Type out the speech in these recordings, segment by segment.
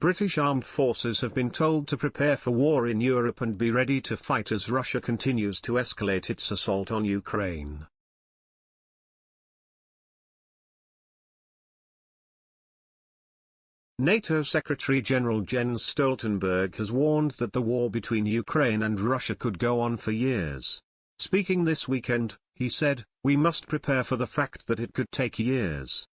British armed forces have been told to prepare for war in Europe and be ready to fight as Russia continues to escalate its assault on Ukraine. NATO Secretary-General Jens Stoltenberg has warned that the war between Ukraine and Russia could go on for years. Speaking this weekend, he said, "We must prepare for the fact that it could take years."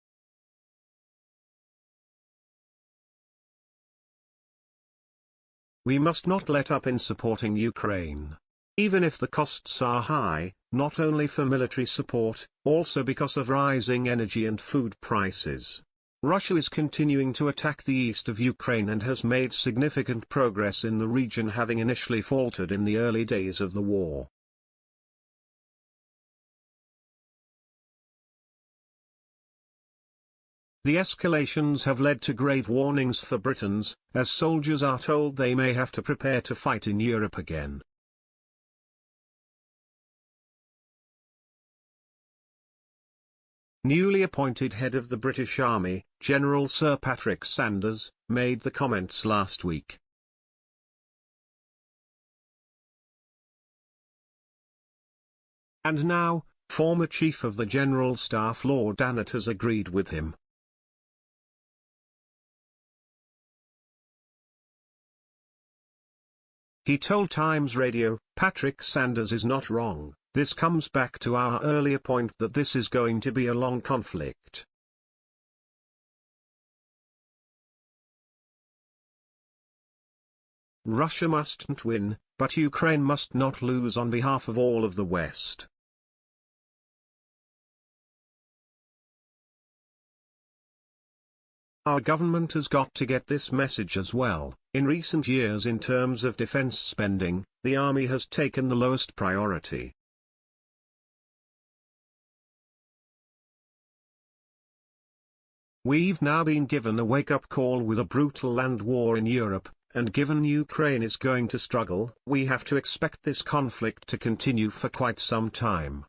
We must not let up in supporting Ukraine. Even if the costs are high, not only for military support, also because of rising energy and food prices. Russia is continuing to attack the east of Ukraine and has made significant progress in the region, having initially faltered in the early days of the war. The escalations have led to grave warnings for Britons, as soldiers are told they may have to prepare to fight in Europe again. Newly appointed head of the British Army, General Sir Patrick Sanders, made the comments last week. And now, former Chief of the General Staff Lord Dannatt has agreed with him. He told Times Radio, "Patrick Sanders is not wrong. This comes back to our earlier point that this is going to be a long conflict. Russia mustn't win, but Ukraine must not lose on behalf of all of the West." Our government has got to get this message as well. In recent years, in terms of defense spending, the army has taken the lowest priority. We've now been given a wake-up call with a brutal land war in Europe, and given Ukraine is going to struggle, we have to expect this conflict to continue for quite some time.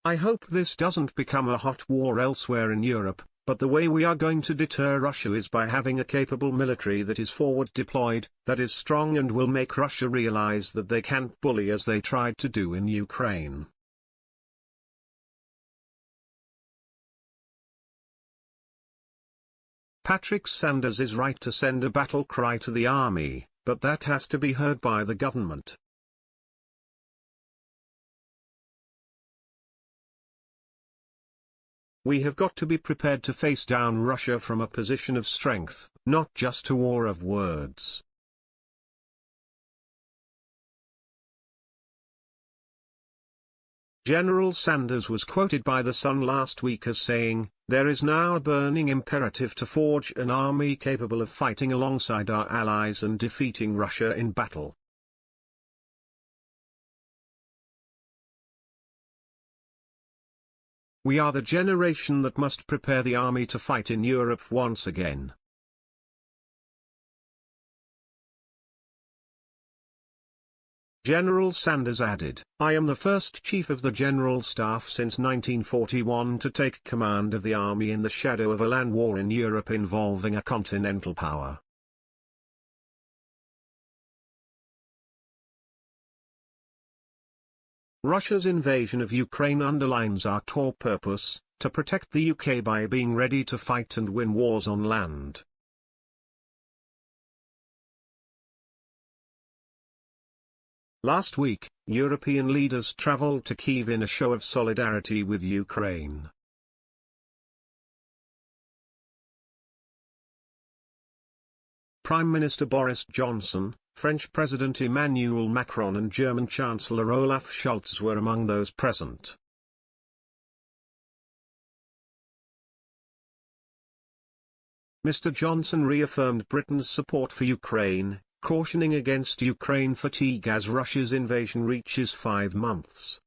I hope this doesn't become a hot war elsewhere in Europe, but the way we are going to deter Russia is by having a capable military that is forward deployed, that is strong and will make Russia realize that they can't bully as they tried to do in Ukraine. Patrick Sanders is right to send a battle cry to the army, but that has to be heard by the government. We have got to be prepared to face down Russia from a position of strength, not just a war of words. General Sanders was quoted by The Sun last week as saying, "There is now a burning imperative to forge an army capable of fighting alongside our allies and defeating Russia in battle." We are the generation that must prepare the army to fight in Europe once again. General Sanders added, "I am the first Chief of the General Staff since 1941 to take command of the army in the shadow of a land war in Europe involving a continental power. Russia's invasion of Ukraine underlines our core purpose, to protect the UK by being ready to fight and win wars on land." Last week, European leaders travelled to Kyiv in a show of solidarity with Ukraine. Prime Minister Boris Johnson, French President Emmanuel Macron and German Chancellor Olaf Scholz were among those present. Mr. Johnson reaffirmed Britain's support for Ukraine, cautioning against Ukraine fatigue as Russia's invasion reaches 5 months.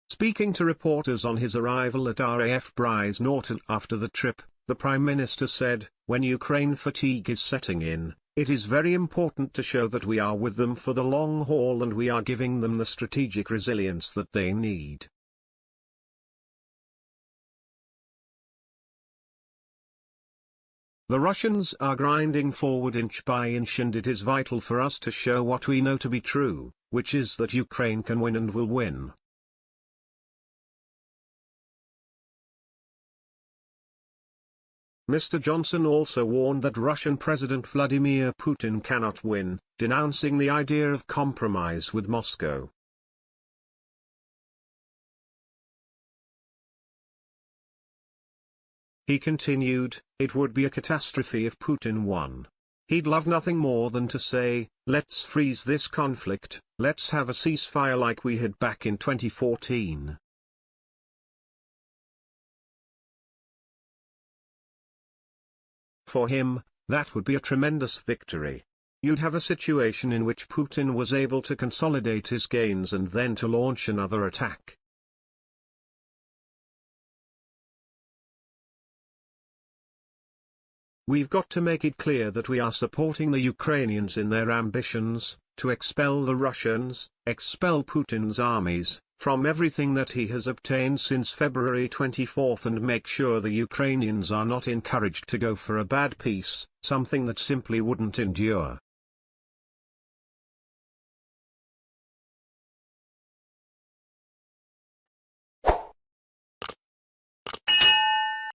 Speaking to reporters on his arrival at RAF Brize Norton after the trip, the Prime Minister said, "When Ukraine fatigue is setting in, It is very important to show that we are with them for the long haul and we are giving them the strategic resilience that they need. The Russians are grinding forward inch by inch, and it is vital for us to show what we know to be true, which is that Ukraine can win and will win. Mr. Johnson also warned that Russian President Vladimir Putin cannot win, denouncing the idea of compromise with Moscow. He continued, "It would be a catastrophe if Putin won. He'd love nothing more than to say, let's freeze this conflict, let's have a ceasefire like we had back in 2014. For him, that would be a tremendous victory. You'd have a situation in which Putin was able to consolidate his gains and then to launch another attack. We've got to make it clear that we are supporting the Ukrainians in their ambitions, to expel the Russians, expel Putin's armies, from everything that he has obtained since February 24 and make sure the Ukrainians are not encouraged to go for a bad peace, something that simply wouldn't endure.